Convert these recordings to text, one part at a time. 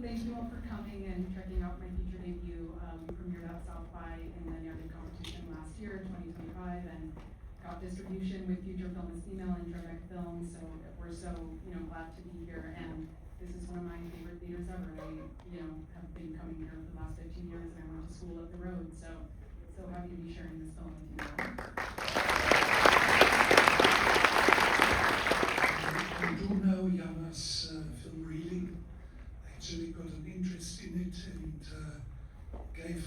thank you all for coming and checking out my feature debut. We premiered at South by in the narrative competition last year, 2025, and got distribution with Future Film is Female and Trevec Films. So we're so glad to be here, and this is one of my favorite theaters ever. I have been coming here for the last 15 years, and I went to school up the road. So happy to be sharing this film with you all. I do know Yana's film Reeling. I actually got an interest in it and gave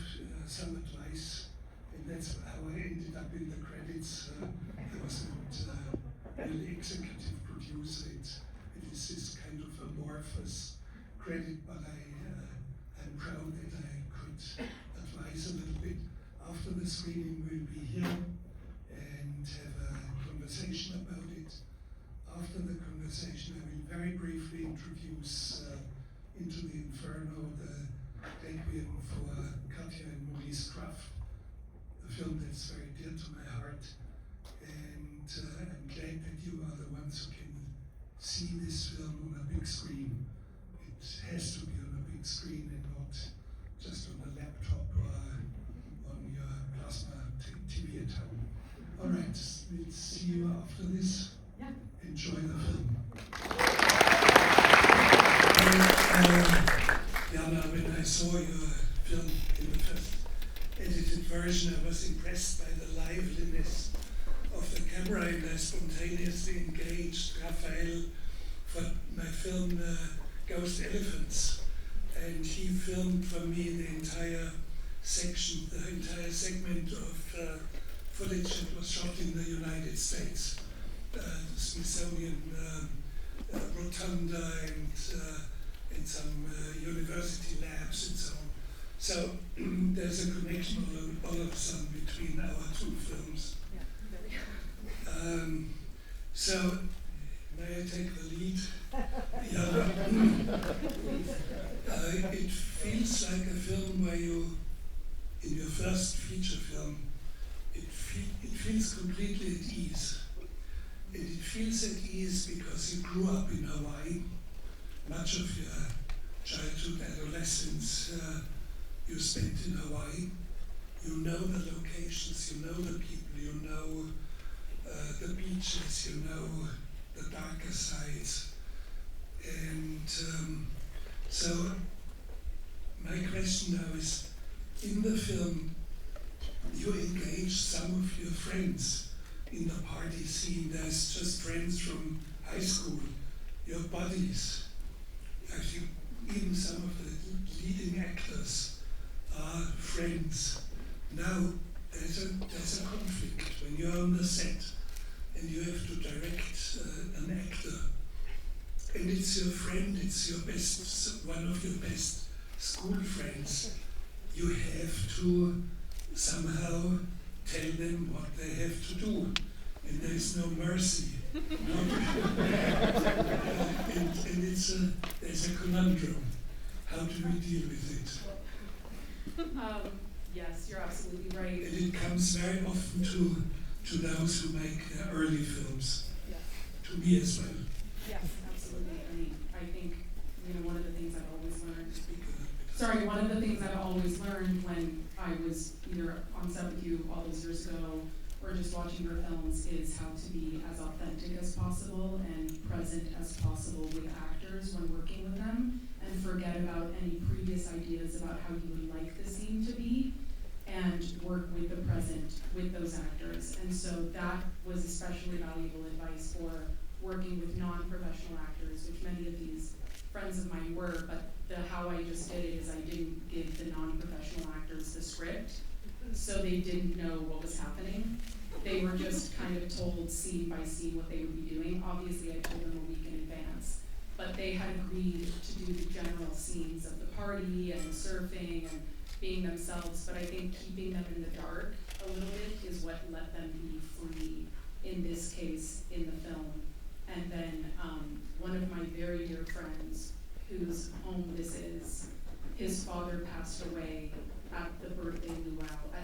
some advice, and that's how I ended up in the credits. I wasn't really executive producer. It is this kind of amorphous credit, but I'm proud that I could advise a little bit. After the screening, we'll be here and have a conversation about it. After the conversation, I will very briefly introduce into the Inferno the Requiem for KATIA and MAURICE KRAFFT, a film that's very dear to my heart. And I'm glad that you are the ones who can see this film on a big screen. It has to be on a big screen and not just on a laptop or on your plasma TV at home. All right, we'll see you after this. Yeah. Enjoy the film. Yana, when I saw your film in the first edited version, I was impressed by the liveliness of the camera, and I spontaneously engaged Raphael for my film Ghost Elephants, and he filmed for me the entire section, the entire segment of footage that was shot in the United States. The Smithsonian Rotunda and some university labs and so on. So there's a connection all of a sudden between our two films. Yeah, there we go. So may I take the lead? Yeah. It feels like a film where you, in your first feature film, it feels completely at ease. And it feels at ease because you grew up in Hawaii. Much of your childhood, adolescence, you spent in Hawaii. You know the locations, you know the people, you know the beaches, you know the darker sides. And so my question now is, in the film, you engage some of your friends in the party scene. There's just friends from high school, your buddies. Actually, even some of the leading actors are friends. Now, there's a conflict when you're on the set and you have to direct an actor. And it's your friend, it's your best, one of your best school friends. You have to somehow tell them what they have to do, and there is no mercy. And there's a conundrum. How do we deal with it? Yes, you're absolutely right. And it comes very often to those who make early films. Yes. To me as well. Yes, absolutely. I mean, I think one of the things I've always learned. One of the things I've always learned when I was either on set with you all those years ago or just watching your films is how to be as authentic as possible and present as possible with actors when working with them, and forget about any previous ideas about how you would like the scene to be, and work with the present with those actors. And so that was especially valuable advice for working with non-professional actors, which many of these friends of mine were, but how I just did it is I didn't give the non-professional actors the script, so they didn't know what was happening. They were just kind of told scene by scene what they would be doing. Obviously, I told them a week in advance, but they had agreed to do the general scenes of the party and surfing and being themselves, but I think keeping them in the dark a little bit is what let them be free in this case in the film. And then one of my very dear friends, whose home this is, his father passed away at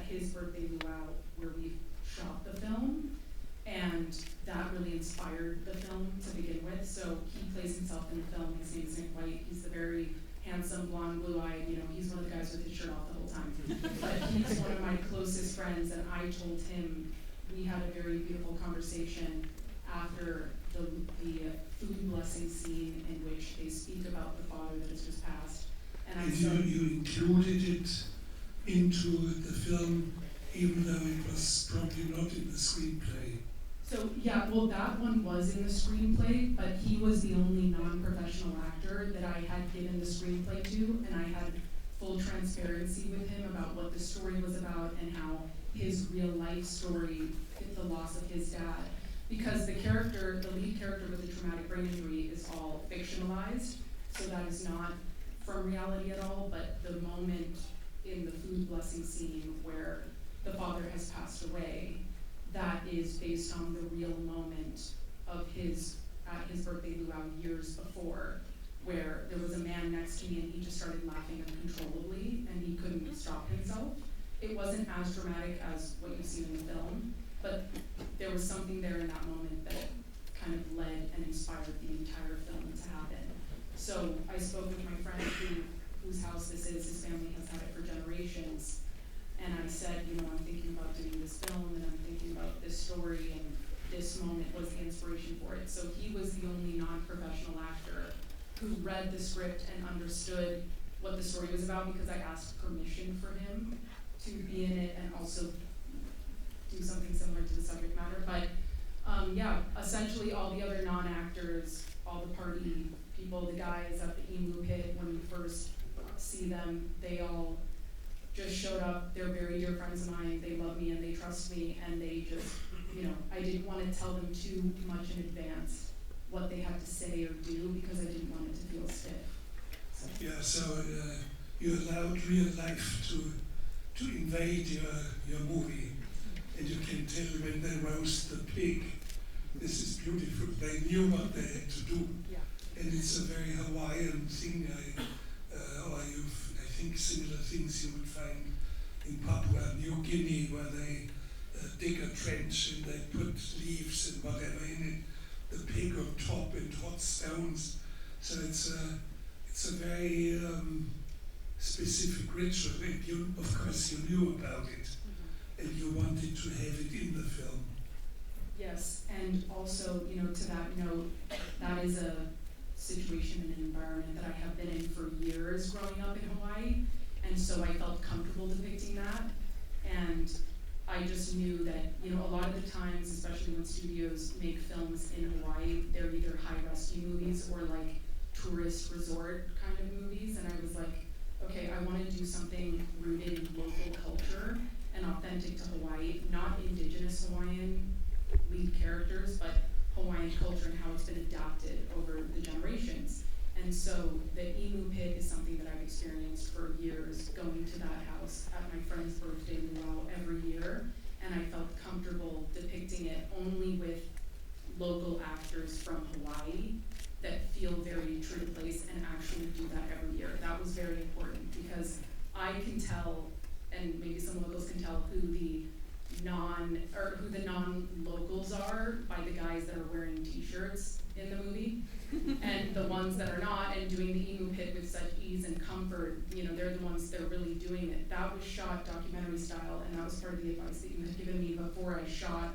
his birthday luau, where we shot the film, and that really inspired the film to begin with. So he plays himself in the film. His name is Nick White. He's the very handsome, blonde, blue-eyed, he's one of the guys with his shirt off the whole time. But he's one of my closest friends, and I told him, we had a very beautiful conversation after the food blessing scene in which they speak about the father that has just passed. And I said, you included it into the film, even though it was probably not in the screenplay. So yeah, well that one was in the screenplay, but he was the only non-professional actor that I had given the screenplay to, and I had full transparency with him about what the story was about and how his real life story, the loss of his dad. Because the lead character with the traumatic brain injury is all fictionalized, so that is not from reality at all, but the moment in the food blessing scene where the father has passed away, that is based on the real moment of at his birthday luau years before, where there was a man next to me and he just started laughing uncontrollably and he couldn't stop himself. It wasn't as dramatic as what you've seen in the film, but there was something there in that moment that kind of led and inspired the entire film to happen. So I spoke with my friend whose house this is, his family has had it for generations, and I said, I'm thinking about doing this film and I'm thinking about this story, and this moment was the inspiration for it. So he was the only non-professional actor who read the script and understood what the story was about, because I asked permission for him to be in it and also do something similar to the subject matter. But yeah, essentially all the other non-actors, all the party people, the guys at the emu pit, when we first see them, they all just showed up. They're very dear friends of mine. They love me and they trust me, and they just, I didn't want to tell them too much in advance what they had to say or do, because I didn't want it to feel stiff. So. Yeah, so you allowed real life to invade your movie, and you can tell when they roast the pig, this is beautiful. They knew what they had to do, yeah. And it's a very Hawaiian thing. I think similar things you would find in Papua New Guinea, where they dig a trench and they put leaves and whatever in it, the pig on top and hot stones. So it's a very specific ritual, and of course you knew about it, and you wanted to have it in the film. Yes, and also, to that note, that is a situation and an environment that I have been in for years growing up in Hawaii, and so I felt comfortable depicting that, and I just knew that, a lot of the times, especially when studios make films in Hawaii, they're either high rescue movies or like tourist resort kind of movies, and I was like, okay, I want to do something rooted in local culture and authentic to Hawaii, not indigenous Hawaiian lead characters, but Hawaiian culture and how it's been adapted over the generations. And so the emu pit is something that I've experienced for years, going to that house at my friend's birthday luau every year, and I felt comfortable depicting it only with local actors from Hawaii that feel very true to place and actually do that every year. That was very important, because I can tell, and maybe some locals can tell, who the non-locals are by the guys that are wearing t-shirts in the movie, and the ones that are not and doing the emu pit with such ease and comfort, they're the ones that are really doing it. That was shot documentary style, and that was part of the advice that you had given me before I shot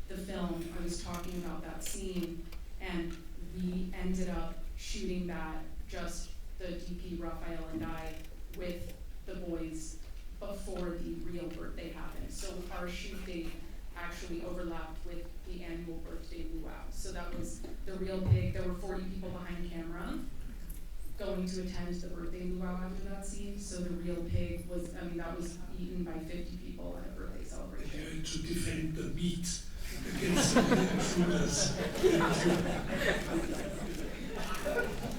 the film. I was talking about that scene, and we ended up shooting that, just the DP, Raphael, and I, with the boys before the real birthday happened. So our shoot date actually overlapped with the annual birthday luau. So that was the real pig. There were 40 people behind camera going to attend the birthday luau after that scene. So the real pig was, that was eaten by 50 people at a birthday celebration. And to defend the meat against the intruders.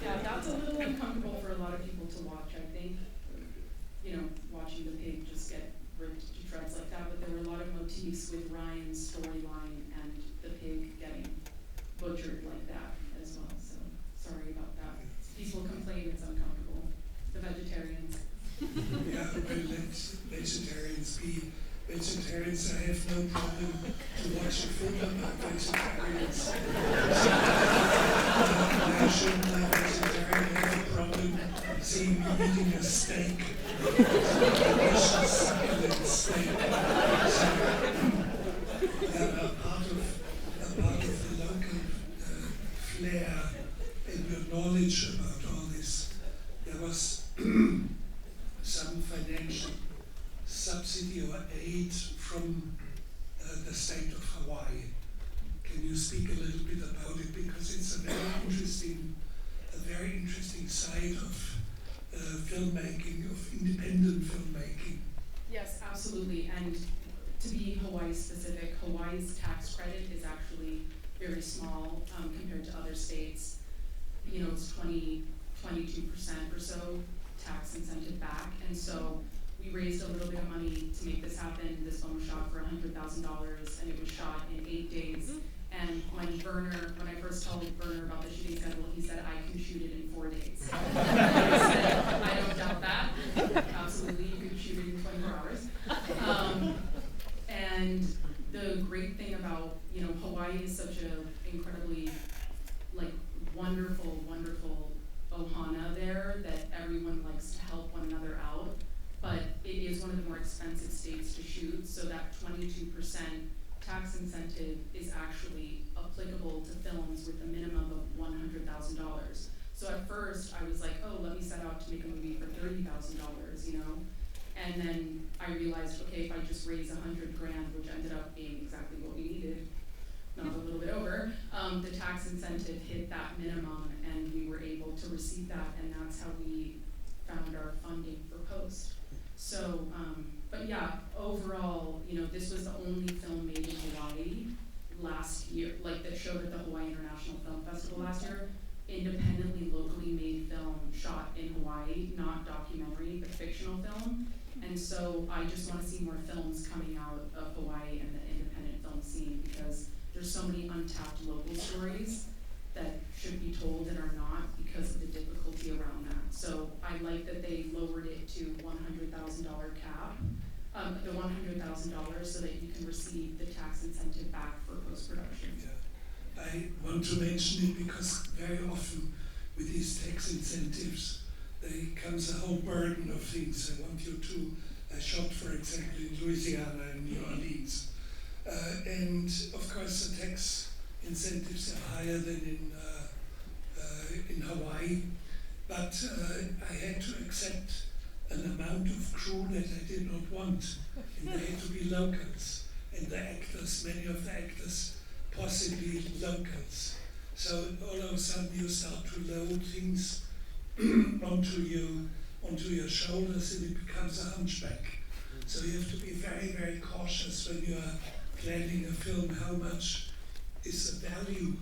Yeah, that's a little uncomfortable for a lot of people to watch, I think. Watching the pig just get ripped to shreds like that, but there were a lot of motifs with Ryan's storyline and the pig getting butchered like that as well, so sorry about that. People complain it's uncomfortable. The vegetarians. Yeah, well, let vegetarians be vegetarians. I have no problem to watch a film about vegetarians. I shouldn't have vegetarian have a problem seeing eating a steak, a delicious succulent steak. So, a part of the local flair and your knowledge about all this. There was some financial subsidy or aid from the state of Hawaii. Can you speak a little bit about it? Because it's a very interesting side of filmmaking, of independent filmmaking. Yes, absolutely. And to be Hawaii specific, Hawaii's tax credit is actually very small compared to other states. You know, it's 22% or so tax incentive back. And so we raised a little bit of money to make this happen. This film was shot for $100,000 and it was shot in 8 days. And when I first told Werner about the shooting schedule, he said, I can shoot it in 4 days. I said, I don't doubt that. Absolutely, you could shoot it in 24 hours. And the great thing about, you know, Hawaii is such an incredibly, like, wonderful ohana there that everyone likes to help one another out. But it is one of the more expensive states to shoot, so that 22% tax incentive is actually applicable to films with a minimum of $100,000. So at first I was like, oh, let me set out to make a movie for $30,000, you know? And then I realized, okay, if I just raise $100,000, which ended up being exactly what we needed, not a little bit over, the tax incentive hit that minimum and we were able to receive that, and that's how we found our funding for post. So, but yeah, overall, you know, this was the only film made in Hawaii last year, like that showed at the Hawaii International Film Festival last year. Independently, locally made film shot in Hawaii, not documentary, but fictional film. And so I just want to see more films coming out of Hawaii and the independent film scene, because there's so many untapped local stories that should be told and are not because of the difficulty around that. So I like that they lowered it to $100,000 cap, the $100,000, so that you can receive the tax incentive back for post-production. Yeah. I want to mention it because very often with these tax incentives, there comes a whole burden of things. I want you to, I shot, for example, in Louisiana and New Orleans. And of course the tax incentives are higher than in Hawaii, but I had to accept an amount of crew that I did not want, and they had to be locals, and the actors, many of the actors, possibly locals. So all of a sudden you start to load things onto your shoulders, and it becomes a hunchback. So you have to be very, very cautious when you are planning a film, how much is the value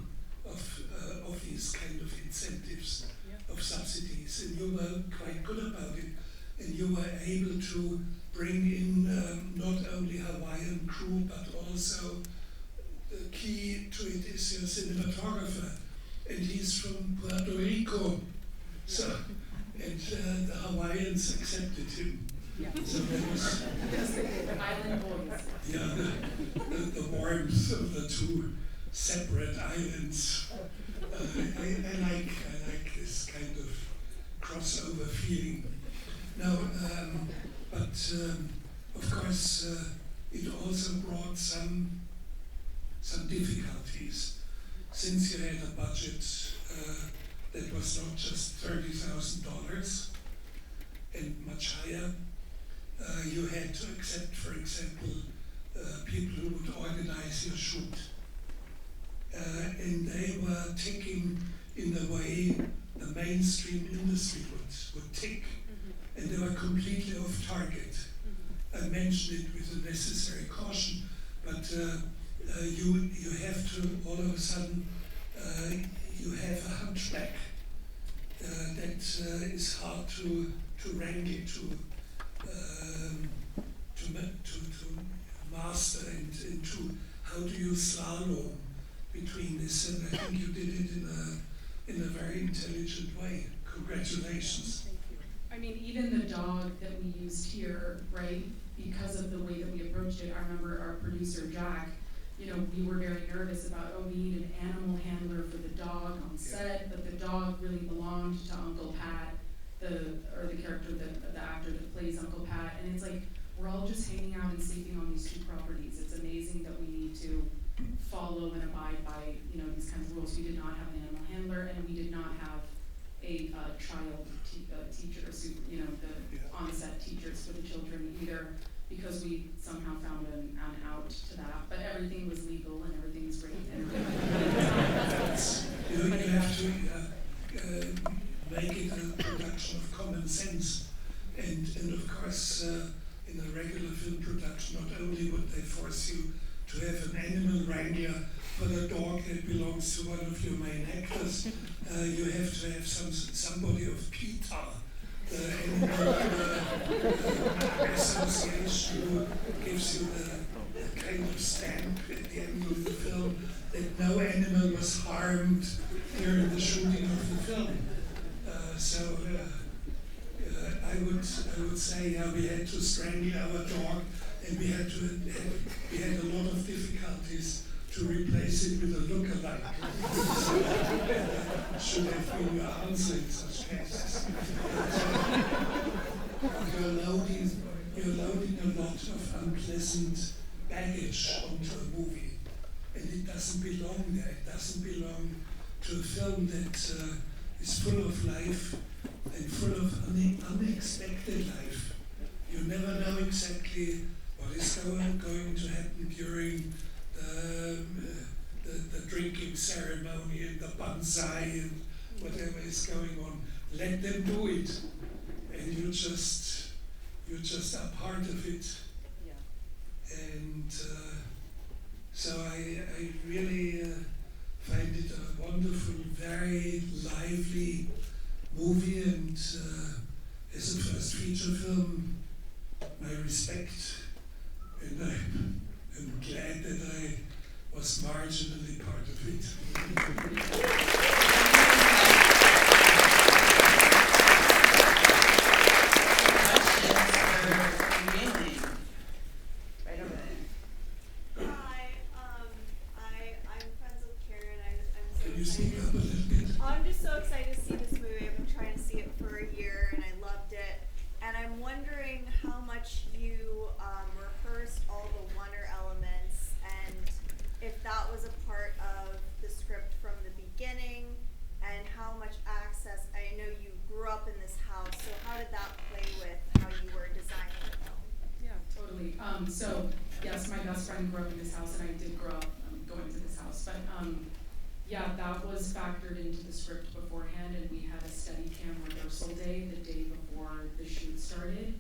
of these kind of incentives, of subsidies, and you were quite good about it, and you were able to bring in not only Hawaiian crew, but also the key to it is your cinematographer, and he's from Puerto Rico, so, and the Hawaiians accepted him. Yeah. So that was Island boys. yeah, the warmth of the two separate islands. I like this kind of crossover feeling. Now, but of course, it also brought some difficulties, since you had a budget that was not just $30,000 and much higher. You had to accept, for example, people who would organize your shoot. And they were ticking in the way the mainstream industry would tick. And they were completely off target. I mentioned it with the necessary caution, but you have to, all of a sudden, you have a hunchback that is hard to wrangle, to master, and to how do you slalom between this, and I think you did it in a very intelligent way. Congratulations. Thank you. I mean, even the dog that we used here, right, because of the way that we approached it, I remember our producer, Jack, you know, we were very nervous about, oh, we need an animal handler for the dog on set, but the dog really belonged to Uncle Pat. the character, the actor that plays Uncle Pat, and it's like, we're all just hanging out and sleeping on these two properties. It's amazing that we need to follow and abide by, you know, these kinds of rules. We did not have an animal handler, and we did not have a child teacher, you know, the on-set teachers for the children either, because we somehow found an out to that. But everything was legal and everything was great. And you have to make it a production of common sense, and of course, in a regular film production, not only would they force you to have an animal wrangler for the dog that belongs to one of your main actors, you have to have somebody of PETA, the animal association, who gives you the kind of stamp at the end of the film that no animal was harmed during the shooting of the film. I would say we had to strangle our dog, and we had a lot of difficulties to replace it with a lookalike. So should have been your answer in such cases. You're loading a lot of unpleasant baggage onto a movie, and it doesn't belong there. It doesn't belong to a film that is full of life and full of unexpected life. You never know exactly what is going to happen during the drinking ceremony and the banzai and whatever is going on. Let them do it, and you just are part of it. Yeah. And so I really find it a wonderful, very lively movie, and as a first feature film, my respect, and I'm glad that I was marginally part of it. Right over there. Hi, I'm friends with Karen. I'm so Can you speak excited. up a little bit? I'm just so excited to see this movie. I've been trying to see it for a year, and I loved it. And I'm wondering how much you rehearsed all the wonder elements, and if that was a part of the script from the beginning, and how much access. I know you grew up in this house, so how did that play with how you were designing the film? yeah, totally. So yes, my best friend grew up in this house, and I did grow up going to this house. But yeah, that was factored into the script beforehand, and we had a Steadicam rehearsal day the day before the shoot started.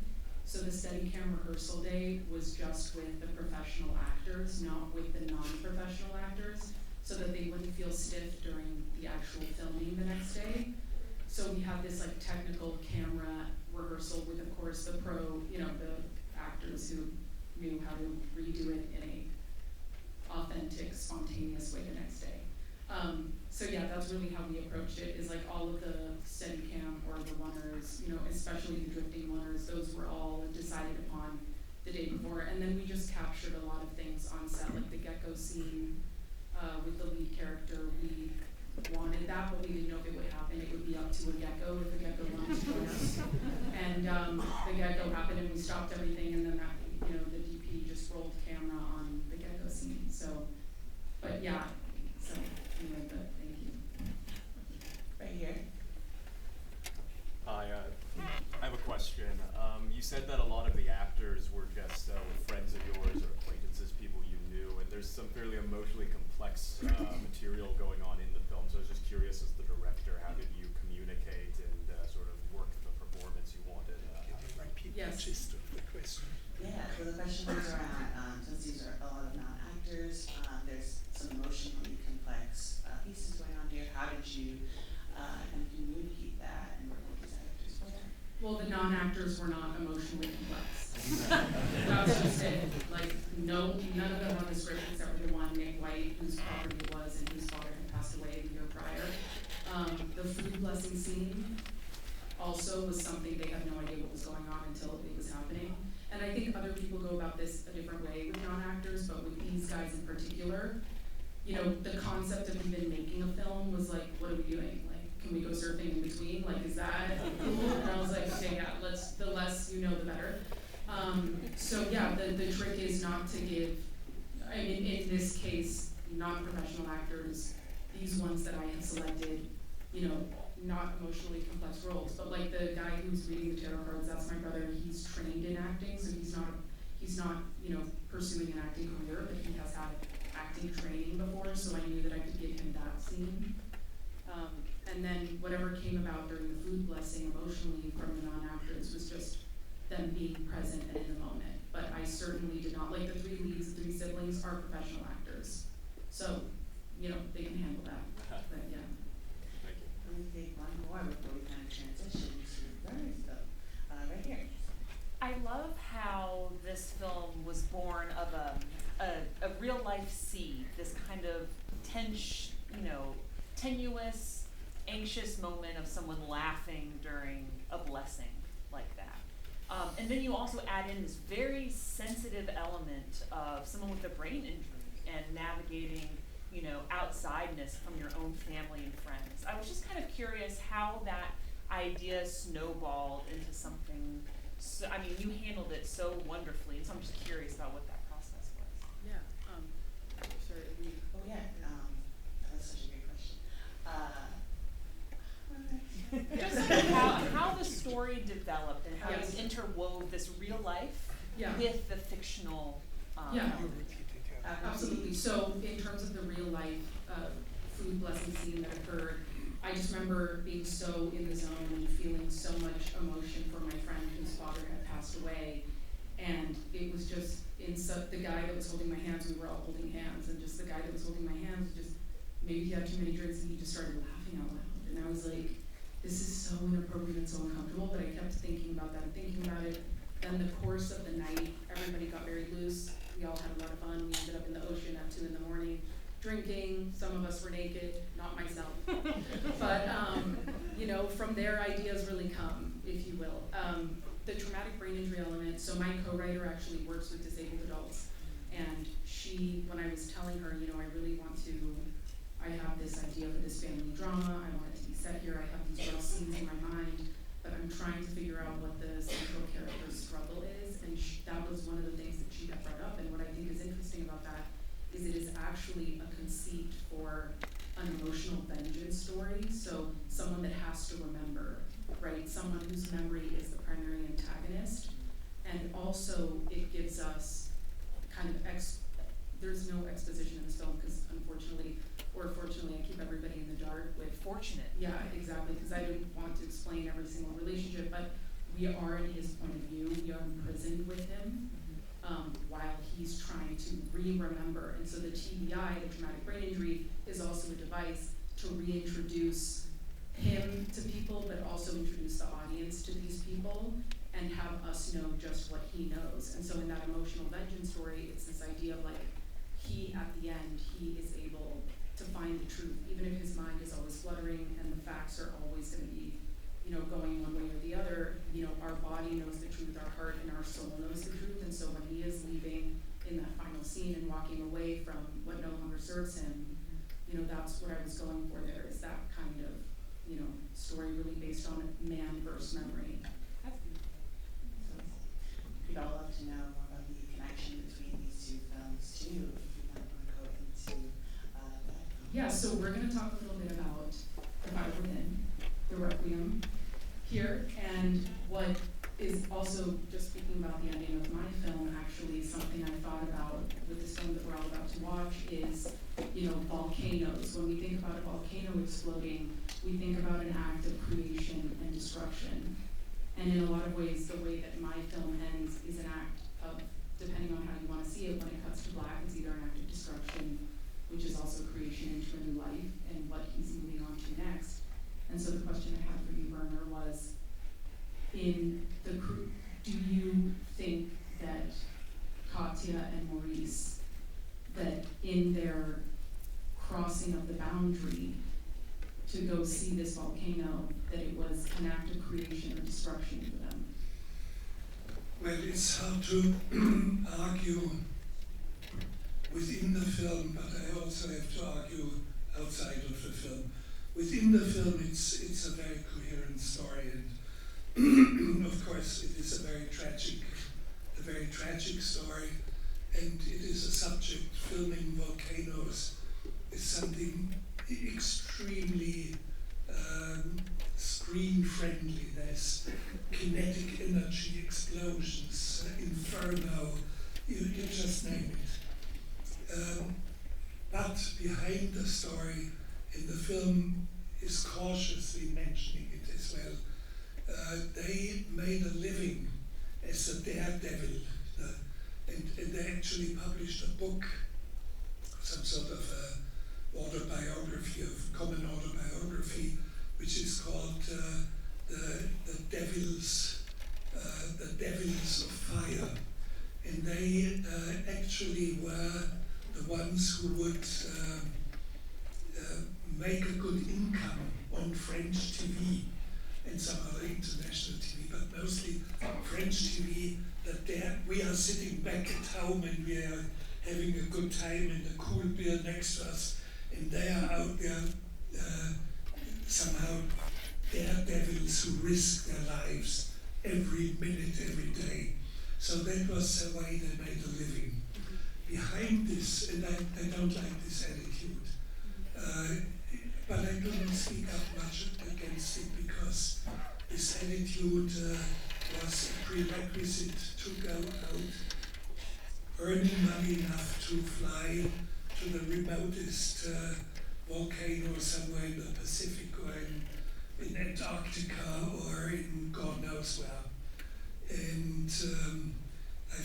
So the Steadicam rehearsal day was just with the professional actors, not with the non-professional actors, so that they wouldn't feel stiff during the actual filming the next day. So we had this like technical camera rehearsal with, of course, the actors who knew how to redo it in a authentic, spontaneous way the next day. So yeah, that's really how we approached it, is like all of the Steadicam or the runners, especially the drifting runners, those were all decided upon the day before. And then we just captured a lot of things on set, like the gecko scene with the lead character. We wanted that, but we didn't know if it would happen. It would be up to a gecko if the gecko wanted to join us. And the gecko happened, and we stopped everything, and then the DP just rolled camera on the gecko scene. So, but yeah, so anyway, but thank you. Right here. Hi, I have a question. You said that a lot of the actors were just friends of yours or acquaintances, people you knew, and there's some fairly emotionally complex material going on in the film. So I was just curious, as the director, how did you communicate and sort of work the performance you wanted? Repeat Yes. the gist of the question. Yeah, so the question was around, since these are a lot of non-actors, there's some emotionally complex pieces going on here. How did you kind of communicate that and work with these actors for that? Well, the non-actors were not emotionally complex. That's just it. Like, none of them on the script except for the one, Nick White, whose property it was and whose father had passed away the year prior. The food blessing scene also was something they had no idea what was going on until it was happening. And I think other people go about this a different way with non-actors, but with these guys in particular, the concept of even making a film was like, what are we doing? Like, can we go surfing in between? Like, is that cool? And I was like, okay, yeah, the less you know, the better. So yeah, the trick is not to give, I mean, in this case, non-professional actors, these ones that I have selected, you know, not emotionally complex roles, but like the guy who's reading the tarot cards, that's my brother, he's trained in acting, so he's not, you know, pursuing an acting career, but he has had acting training before, so I knew that I could give him that scene. And then whatever came about during the food blessing emotionally from the non-actors was just them being present and in the moment. But I certainly did not, like the three leads, the three siblings are professional actors. So, you know, they can handle that, but yeah. Thank you. Let me take one more before we kind of transition to Werner's film. Right here. I love how this film was born of a real life seed, this kind of tenuous, anxious moment of someone laughing during a blessing like that. And then you also add in this very sensitive element of someone with a brain injury and navigating, you know, outsideness from your own family and friends. I was just kind of curious how that idea snowballed into something. So, I mean, you handled it so wonderfully, so I'm just curious about what that process was. Yeah, sorry, Oh yeah, that was such a great question. Just like how the story developed and how Yes. you interwove this real life yeah. with the fictional Yeah. element. Absolutely. So in terms of the real life food blessing scene that occurred, I just remember being so in the zone and feeling so much emotion for my friend whose father had passed away. And it was just the guy that was holding my hands, we were all holding hands, and just the guy that was holding my hands, just maybe he had too many drinks and he just started laughing out loud. And I was like, this is so inappropriate and so uncomfortable, but I kept thinking about that and thinking about it. Then the course of the night, everybody got very loose. We all had a lot of fun. We ended up in the ocean at 2 a.m, drinking. Some of us were naked, not myself. But, you know, from there, ideas really come, if you will. The traumatic brain injury element, so my co-writer actually works with disabled adults. And she, when I was telling her, you know, I have this idea for this family drama. I want it to be set here. I have these real scenes in my mind, but I'm trying to figure out what the central character's struggle is. And that was one of the things that she had brought up. And what I think is interesting about that is it is actually a conceit for an emotional vengeance story. So someone that has to remember, right? Someone whose memory is the primary antagonist. And also it gives us kind of there's no exposition in this film because unfortunately, or fortunately, I keep everybody in the dark with Fortunate. Yeah, exactly, because I didn't want to explain every single relationship, but we are in his point of view. We are imprisoned with him while he's trying to remember. And so the TBI, the traumatic brain injury, is also a device to reintroduce him to people, but also introduce the audience to these people and have us know just what he knows. And so in that emotional vengeance story, it's this idea of like, at the end, he is able to find the truth, even if his mind is always fluttering and the facts are always going to be, you know, going one way or the other. You know, our body knows the truth, our heart and our soul knows the truth. And so when he is leaving in that final scene and walking away from what no longer serves him, you know, that's what I was going for there, is that kind of, you know, story really based on man versus memory. That's beautiful. So, we'd all love to know more about the connection between these two films too. Yeah, so we're going to talk a little bit about the Fire Within, the Requiem here, and what is also, just speaking about the ending of my film, actually something I thought about with this film that we're all about to watch is, you know, volcanoes. When we think about a volcano exploding, we think about an act of creation and destruction. And in a lot of ways, the way that my film ends is an act of, depending on how you want to see it, when it cuts to black, it's either an act of destruction, which is also creation into a new life and what he's moving on to next. And so the question I had for you, Werner, was, do you think that KATIA and MAURICE, that in their crossing of the boundary to go see this volcano, that it was an act of creation or destruction for them? Well, it's hard to argue within the film, but I also have to argue outside of the film. within the film, it's a very coherent story, and of course, it is a very tragic story, and it is a subject. Filming volcanoes is something extremely screen-friendly. There's kinetic energy, explosions, inferno, you just name it. But behind the story in the film is cautiously mentioning it as well. They made a living as a daredevil, and they actually published a book, some sort of autobiography, of common autobiography, which is called the Devils of Fire, and they actually were the ones who would make a good income on French TV and some other international TV, but mostly French TV. That there we are sitting back at home and we are having a good time and a cool beer next to us, and they are out there somehow daredevils who risk their lives every minute, every day. So that was the way they made a living. Behind this, and I don't like this attitude, but I do not speak up much against it, because this attitude was a prerequisite to go out, earning money enough to fly to the remotest volcano somewhere in the Pacific or in Antarctica or in God knows where. And I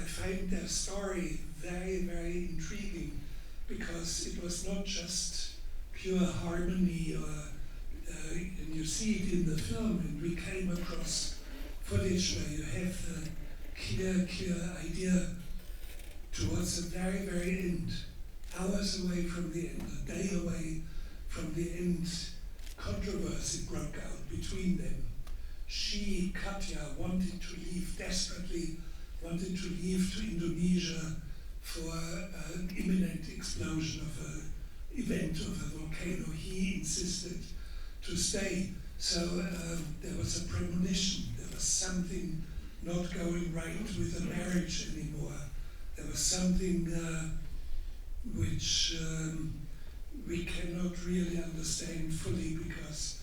find their story very, very intriguing, because it was not just pure harmony, and you see it in the film, and we came across footage where you have the clear idea towards the very, very end, hours away from the end, a day away from the end, controversy broke out between them. She, KATIA, wanted to leave, desperately wanted to leave to Indonesia for an imminent explosion of an event of a volcano. He insisted to stay. So there was a premonition. There was something not going right with the marriage anymore. There was something which we cannot really understand fully, because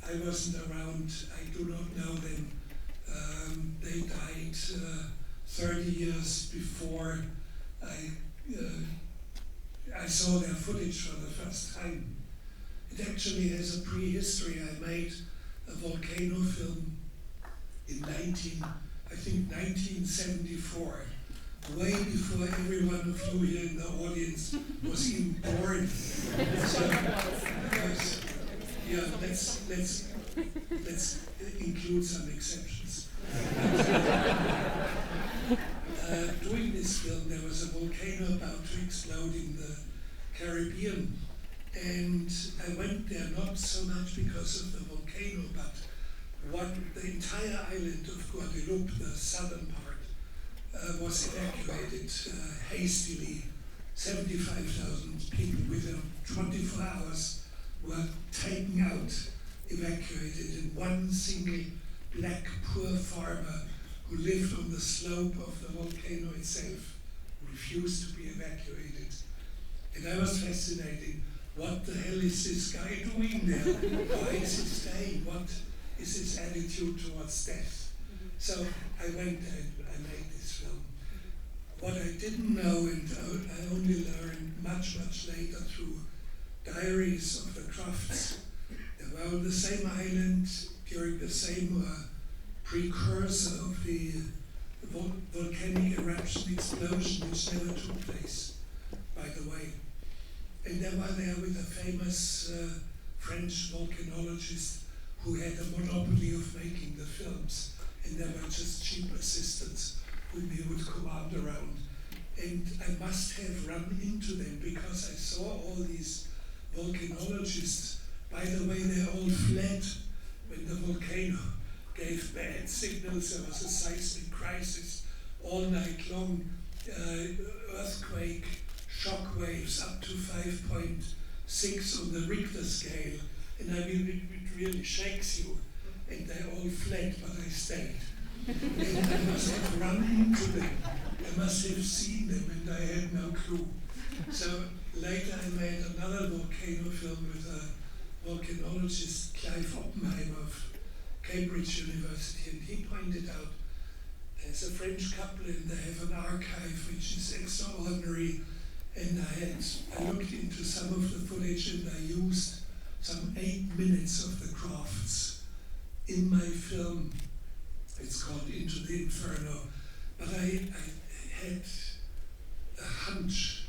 I wasn't around. I do not know them. They died 30 years before I saw their footage for the first time. It actually has a prehistory. I made a volcano film in 1974, way before every one of you here in the audience was even born. So, let's include some exceptions. Doing this film, there was a volcano about to explode in the Caribbean, and I went there not so much because of the volcano, but the entire island of Guadeloupe, the southern part, was evacuated hastily. 75,000 people within 24 hours were taken out, evacuated, and one single black poor farmer who lived on the slope of the volcano itself refused to be evacuated. And I was fascinated. What the hell is this guy doing there? Why is he staying? What is his attitude towards death? So I went there and I made this film. What I didn't know, and I only learned much, much later through diaries of the KRAFFTs, they were on the same island during the same precursor of the volcanic eruption explosion, which never took place, by the way. And they were there with a famous French volcanologist who had a monopoly of making the films, and they were just cheap assistants whom he would command around. And I must have run into them, because I saw all these volcanologists. By the way, they all fled when the volcano gave bad signals. There was a seismic crisis all night long, earthquake, shock waves up to 6 on the Richter scale, and I mean, it really shakes you. And they all fled, but I stayed. And I must have run into them. I must have seen them, and I had no clue. So later I made another volcano film with a volcanologist, Clive Oppenheimer of Cambridge University, and he pointed out there's a French couple and they have an archive which is extraordinary. And I looked into some of the footage and I used some 8 minutes of the KRAFFTs in my film. It's called Into the Inferno. But I had a hunch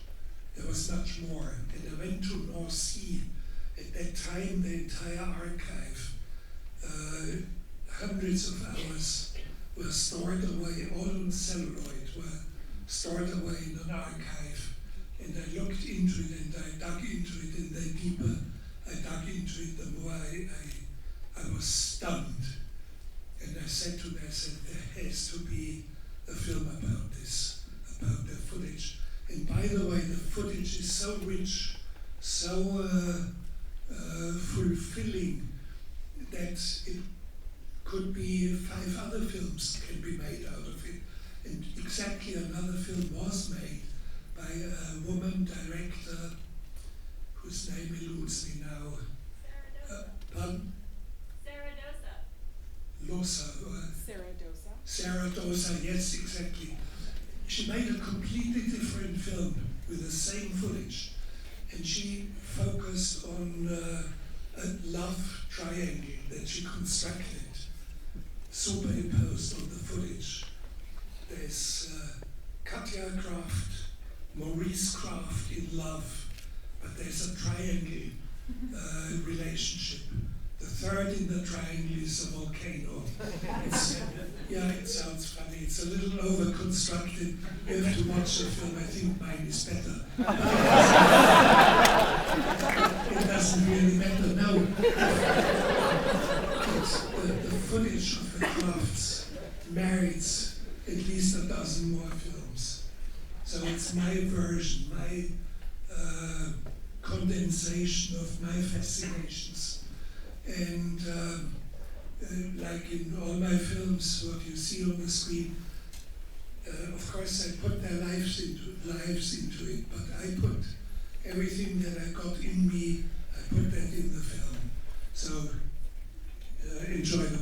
there was much more. And I went to North Sea. At that time, the entire archive, hundreds of hours, were stored away, all on celluloid, were stored away in an archive. And I looked into it and I dug into it, and the deeper I dug into it, the more I was stunned. And I said to myself, there has to be a film about this, about the footage. And by the way, the footage is so rich, so fulfilling, that it could be 5 other films can be made out of it. And exactly another film was made by a woman director whose name eludes me now. Pardon? Sarah Dosa, yes, exactly. She made a completely different film with the same footage, and she focused on a love triangle that she constructed, superimposed on the footage. There's KATIA KRAFFT, MAURICE KRAFFT in love, but there's a triangle relationship. The third in the triangle is a volcano. Yeah, it sounds funny. It's a little over-constructed. You have to watch the film. I think mine is better. It doesn't really matter. No. The footage of the KRAFFTs merits at least a dozen more films. So it's my version, my condensation of my fascinations. And like in all my films, what you see on the screen, of course I put their lives into it, but I put everything that I got in me, I put that in the film. So enjoy the